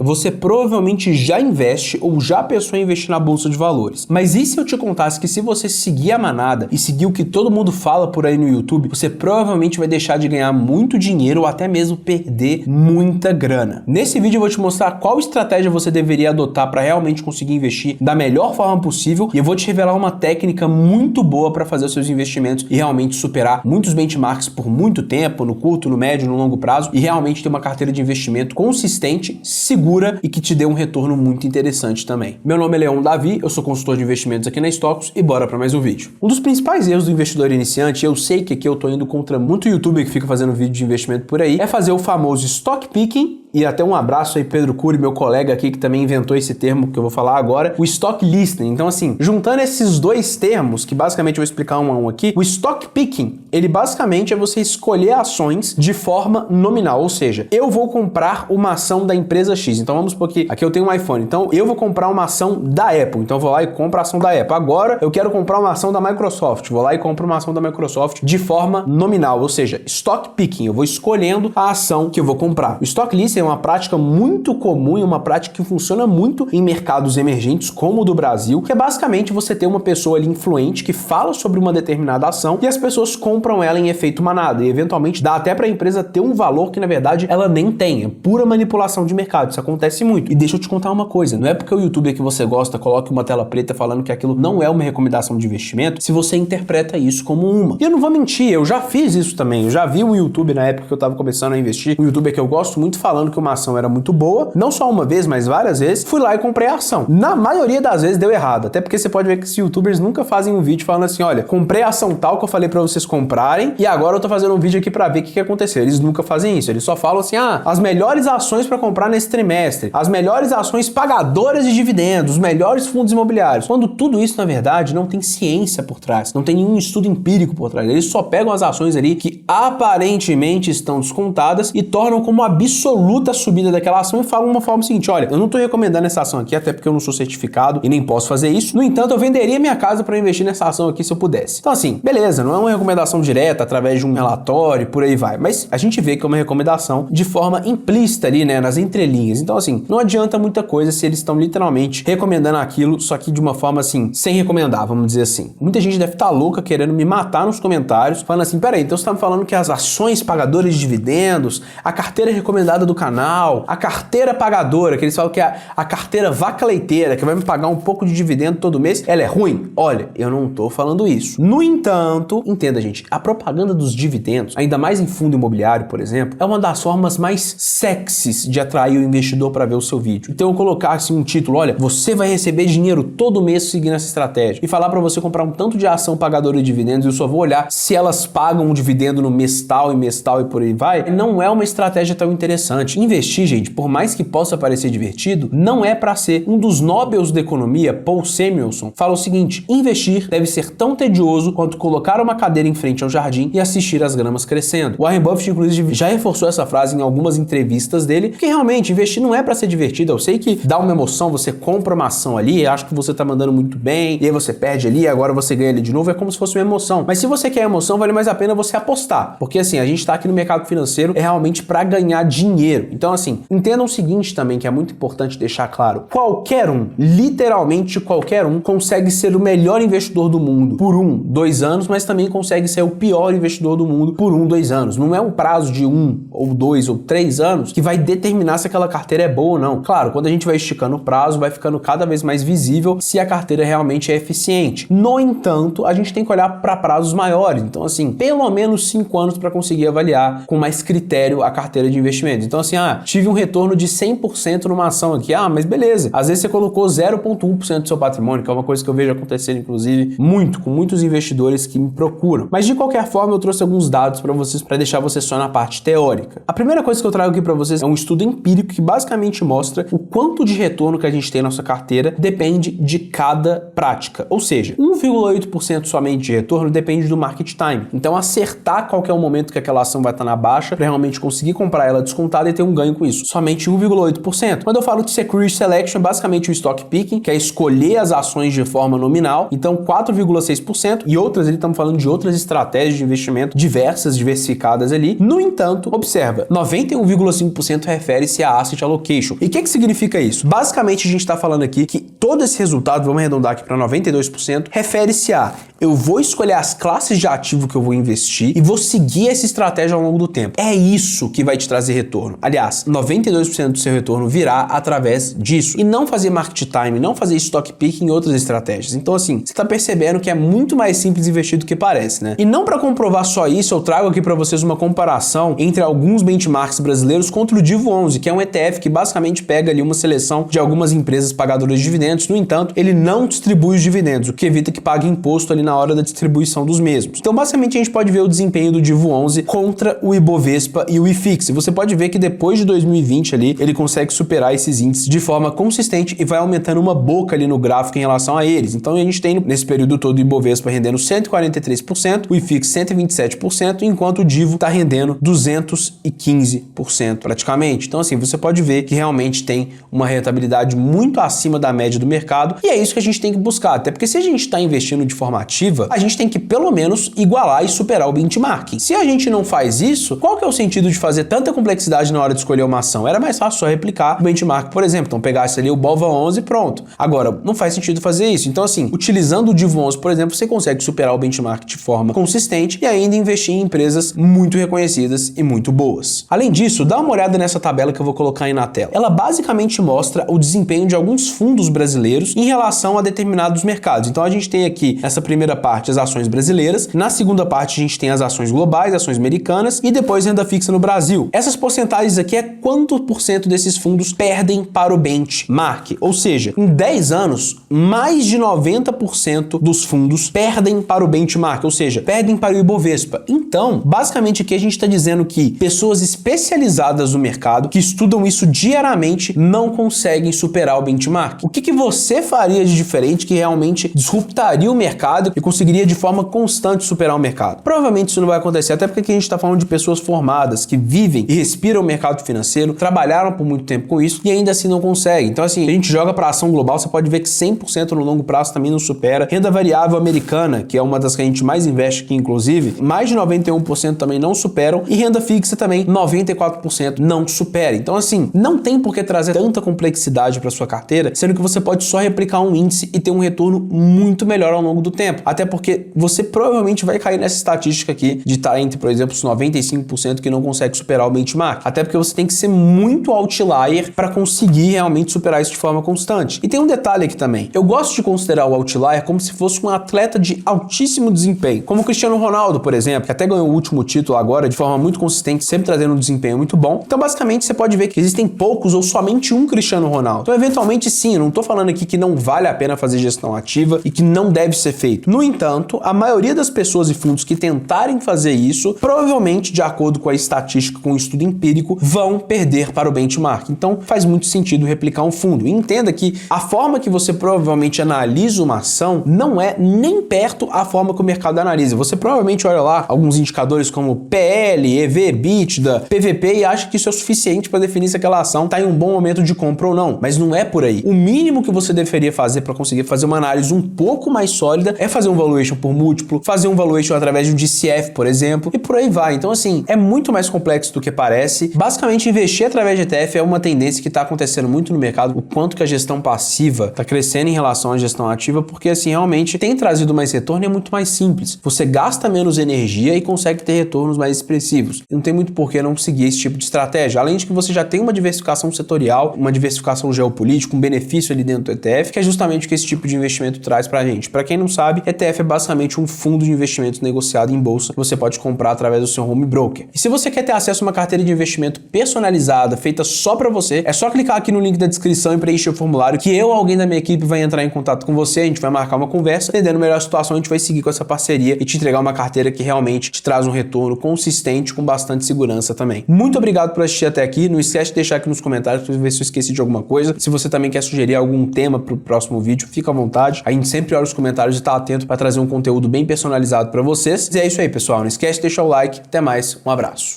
você provavelmente já investe ou já pensou em investir na bolsa de valores. Mas e se eu te contasse que se você seguir a manada e seguir o que todo mundo fala por aí no YouTube, você provavelmente vai deixar de ganhar muito dinheiro ou até mesmo perder muita grana? Nesse vídeo eu vou te mostrar qual estratégia você deveria adotar para realmente conseguir investir da melhor forma possível e eu vou te revelar uma técnica muito boa para fazer os seus investimentos e realmente superar muitos benchmarks por muito tempo, no curto, no médio, no longo prazo e realmente ter uma carteira de investimento consistente, segura e que te dê um retorno muito interessante também. Meu nome é Leon Davi, eu sou consultor de investimentos aqui na Stocks e bora para mais um vídeo. Um dos principais erros do investidor iniciante, eu sei que aqui eu tô indo contra muito youtuber que fica fazendo vídeo de investimento por aí, é fazer o famoso stock picking. E até um abraço aí, Pedro Cury, meu colega aqui que também inventou esse termo que eu vou falar agora, o stock listing. Então assim, juntando esses dois termos, que basicamente eu vou explicar um a um aqui, o stock picking, ele basicamente é você escolher ações de forma nominal, ou seja, eu vou comprar uma ação da empresa X. Então vamos supor que aqui eu tenho um iPhone, então eu vou comprar uma ação da Apple, então eu vou lá e compro a ação da Apple. Agora eu quero comprar uma ação da Microsoft, vou lá e compro uma ação da Microsoft de forma nominal, ou seja, stock picking, eu vou escolhendo a ação que eu vou comprar. O stock listing é uma prática muito comum e uma prática que funciona muito em mercados emergentes como o do Brasil, que é basicamente você ter uma pessoa ali influente que fala sobre uma determinada ação e as pessoas compram ela em efeito manada e eventualmente dá até para a empresa ter um valor que na verdade ela nem tem, é pura manipulação de mercado, isso acontece muito. E deixa eu te contar uma coisa, não é porque o youtuber que você gosta coloque uma tela preta falando que aquilo não é uma recomendação de investimento se você interpreta isso como uma. E eu não vou mentir, eu já fiz isso também, eu já vi um youtuber na época que eu tava começando a investir, um youtuber que eu gosto muito falando que uma ação era muito boa, não só uma vez, mas várias vezes, fui lá e comprei a ação. Na maioria das vezes deu errado, até porque você pode ver que esses youtubers nunca fazem um vídeo falando assim, olha, comprei a ação tal que eu falei pra vocês comprarem e agora eu tô fazendo um vídeo aqui pra ver o que aconteceu. Eles nunca fazem isso, eles só falam assim, as melhores ações pra comprar nesse trimestre, as melhores ações pagadoras de dividendos, os melhores fundos imobiliários, quando tudo isso, na verdade, não tem ciência por trás, não tem nenhum estudo empírico por trás. Eles só pegam as ações ali que aparentemente estão descontadas e tornam como absoluta subida daquela ação e falam uma forma seguinte, olha, eu não tô recomendando essa ação aqui, até porque eu não sou certificado e nem posso fazer isso, no entanto, eu venderia minha casa para investir nessa ação aqui se eu pudesse. Então assim, beleza, não é uma recomendação direta através de um relatório, por aí vai, mas a gente vê que é uma recomendação de forma implícita ali, né, nas entrelinhas. Então assim, não adianta muita coisa se eles estão literalmente recomendando aquilo, só que de uma forma assim, sem recomendar, vamos dizer assim. Muita gente deve estar louca querendo me matar nos comentários, falando assim, peraí, então você tá me falando que as ações pagadoras de dividendos, a carteira recomendada do canal, a carteira pagadora, que eles falam que é a carteira vaca leiteira, que vai me pagar um pouco de dividendo todo mês, ela é ruim? Olha, eu não tô falando isso. No entanto, entenda, gente, a propaganda dos dividendos, ainda mais em fundo imobiliário, por exemplo, é uma das formas mais sexys de atrair o investidor para ver o seu vídeo. Então eu colocar assim um título, olha, você vai receber dinheiro todo mês seguindo essa estratégia e falar para você comprar um tanto de ação pagadora de dividendos, eu só vou olhar se elas pagam um dividendo no mês tal e por aí vai, não é uma estratégia tão interessante. Investir, gente, por mais que possa parecer divertido, não é para ser. Um dos Nobels da economia, Paul Samuelson, fala o seguinte, investir deve ser tão tedioso quanto colocar uma cadeira em frente ao jardim e assistir as gramas crescendo. Warren Buffett, inclusive, já reforçou essa frase em algumas entrevistas dele, porque realmente investir não é para ser divertido. Eu sei que dá uma emoção, você compra uma ação ali, acha que você tá mandando muito bem, e aí você perde ali, agora você ganha ali de novo, é como se fosse uma emoção. Mas se você quer emoção, vale mais a pena você apostar, porque assim, a gente tá aqui no mercado financeiro é realmente para ganhar dinheiro. Então assim, entendam o seguinte também, que é muito importante deixar claro, qualquer um, literalmente qualquer um, consegue ser o melhor investidor do mundo por 1, 2 anos, mas também consegue ser o pior investidor do mundo por 1, 2 anos. Não é um prazo de 1 ou 2 ou 3 anos que vai determinar se aquela carteira é boa ou não. Claro, quando a gente vai esticando o prazo, vai ficando cada vez mais visível se a carteira realmente é eficiente. No entanto, a gente tem que olhar para prazos maiores. Então assim, pelo menos 5 anos para conseguir avaliar com mais critério a carteira de investimentos. Então assim, tive um retorno de 100% numa ação aqui, mas beleza. Às vezes você colocou 0,1% do seu patrimônio, que é uma coisa que eu vejo acontecer, inclusive, muito, com muitos investidores que me procuram. Mas de qualquer forma, eu trouxe alguns dados para vocês, para deixar você só na parte teórica. A primeira coisa que eu trago aqui para vocês é um estudo empírico que basicamente mostra o quanto de retorno que a gente tem na nossa carteira depende de cada prática. Ou seja, 1,8% somente de retorno depende do market time. Então, acertar qual que é o momento que aquela ação vai estar na baixa, para realmente conseguir comprar ela descontada e ter um ganho com isso, somente 1,8%. Quando eu falo de Security Selection, é basicamente o Stock Picking, que é escolher as ações de forma nominal, então 4,6%, e outras, ali estamos falando de outras estratégias de investimento diversas, diversificadas ali. No entanto, observa, 91,5% refere-se a Asset Allocation. E o que significa isso? Basicamente, a gente está falando aqui que todo esse resultado, vamos arredondar aqui para 92%, refere-se a eu vou escolher as classes de ativo que eu vou investir e vou seguir essa estratégia ao longo do tempo. É isso que vai te trazer retorno. Aliás, 92% do seu retorno virá através disso. E não fazer market time, não fazer stock picking e outras estratégias. Então, assim, você está percebendo que é muito mais simples investir do que parece, né? E não para comprovar só isso, eu trago aqui para vocês uma comparação entre alguns benchmarks brasileiros contra o Divo 11, que é um ETF que basicamente pega ali uma seleção de algumas empresas pagadoras de dividendos. No entanto, ele não distribui os dividendos, o que evita que pague imposto ali na hora da distribuição dos mesmos. Então, basicamente, a gente pode ver o desempenho do Divo 11 contra o Ibovespa e o IFIX. E você pode ver que depois de 2020 ali, ele consegue superar esses índices de forma consistente e vai aumentando uma boca ali no gráfico em relação a eles. Então, a gente tem nesse período todo o Ibovespa rendendo 143%, o IFIX 127%, enquanto o Divo está rendendo 215% praticamente. Então, assim, você pode ver que realmente tem uma rentabilidade muito acima da média do mercado e é isso que a gente tem que buscar. Até porque se a gente está investindo de forma ativa, a gente tem que pelo menos igualar e superar o benchmarking. Se a gente não faz isso, qual que é o sentido de fazer tanta complexidade na hora de escolher uma ação? Era mais fácil só replicar o benchmark, por exemplo. Então pegasse ali o BOVA 11 e pronto. Agora, não faz sentido fazer isso. Então assim, utilizando o Divo 11, por exemplo, você consegue superar o benchmark de forma consistente e ainda investir em empresas muito reconhecidas e muito boas. Além disso, dá uma olhada nessa tabela que eu vou colocar aí na tela. Ela basicamente mostra o desempenho de alguns fundos brasileiros em relação a determinados mercados. Então a gente tem aqui essa primeira parte as ações brasileiras, na segunda parte a gente tem as ações globais, ações americanas e depois renda fixa no Brasil. Essas porcentagens aqui é quanto por cento desses fundos perdem para o benchmark, ou seja, em 10 anos, mais de 90% dos fundos perdem para o benchmark, ou seja, perdem para o Ibovespa. Então, basicamente aqui a gente está dizendo que pessoas especializadas no mercado, que estudam isso diariamente, não conseguem superar o benchmark. O que você faria de diferente que realmente disruptaria o mercado e conseguiria de forma constante superar o mercado? Provavelmente isso não vai acontecer, até porque aqui a gente está falando de pessoas formadas, que vivem e respiram o mercado financeiro, trabalharam por muito tempo com isso e ainda assim não conseguem. Então assim, a gente joga para ação global, você pode ver que 100% no longo prazo também não supera. Renda variável americana, que é uma das que a gente mais investe aqui inclusive, mais de 91% também não superam e renda fixa também 94% não supera. Então assim, não tem por que trazer tanta complexidade para sua carteira, sendo que você pode só replicar um índice e ter um retorno muito melhor ao longo do tempo. Até porque você provavelmente vai cair nessa estatística aqui de estar entre, por exemplo, os 95% que não consegue superar o benchmark. Até porque você tem que ser muito outlier para conseguir realmente superar isso de forma constante. E tem um detalhe aqui também. Eu gosto de considerar o outlier como se fosse um atleta de altíssimo desempenho, como o Cristiano Ronaldo, por exemplo, que até ganhou o último título agora de forma muito consistente, sempre trazendo um desempenho muito bom. Então, basicamente, você pode ver que existem poucos ou somente um Cristiano Ronaldo. Então, eventualmente, sim, eu não estou falando aqui que não vale a pena fazer gestão ativa e que não deve ser feito. No entanto, a maioria das pessoas e fundos que tentarem fazer isso, provavelmente, de acordo com a estatística, com o estudo empírico, vão perder para o benchmark. Então, faz muito sentido replicar um fundo. E entenda que a forma que você provavelmente analisa uma ação não é nem perto a forma que o mercado analisa. Você provavelmente olha lá alguns indicadores como PL, EV, EBITDA, PVP e acha que isso é o suficiente para definir se aquela ação está em um bom momento de compra ou não. Mas não é por aí. O mínimo que você deveria fazer para conseguir fazer uma análise um pouco mais sólida é fazer um valuation por múltiplo, fazer um valuation através de um DCF, por exemplo, e por aí vai. Então, assim, é muito mais complexo do que parece. Basicamente, investir através de ETF é uma tendência que está acontecendo muito no mercado, o quanto que a gestão passiva está crescendo em relação à gestão ativa, porque, assim, realmente tem trazido mais retorno e é muito mais simples. Você gasta menos energia e consegue ter retornos mais expressivos. Não tem muito por que não seguir esse tipo de estratégia. Além de que você já tem uma diversificação setorial, uma diversificação geopolítica, um benefício ali dentro do ETF, que é justamente o que esse tipo de investimento traz pra gente. Para quem não sabe, ETF é basicamente um fundo de investimentos negociado em bolsa que você pode comprar através do seu home broker. E se você quer ter acesso a uma carteira de investimento personalizada, feita só para você, é só clicar aqui no link da descrição e preencher o formulário que eu ou alguém da minha equipe vai entrar em contato com você, a gente vai marcar uma conversa, entendendo melhor a situação, a gente vai seguir com essa parceria e te entregar uma carteira que realmente te traz um retorno consistente com bastante segurança também. Muito obrigado por assistir até aqui, não esquece de deixar aqui nos comentários para ver se eu esqueci de alguma coisa. Se você também quer sugerir algum tema para o próximo vídeo, fica à vontade. A gente sempre olha os comentários e tá atento para trazer um conteúdo bem personalizado para vocês. E é isso aí, pessoal. Não esquece de deixar o like. Até mais. Um abraço.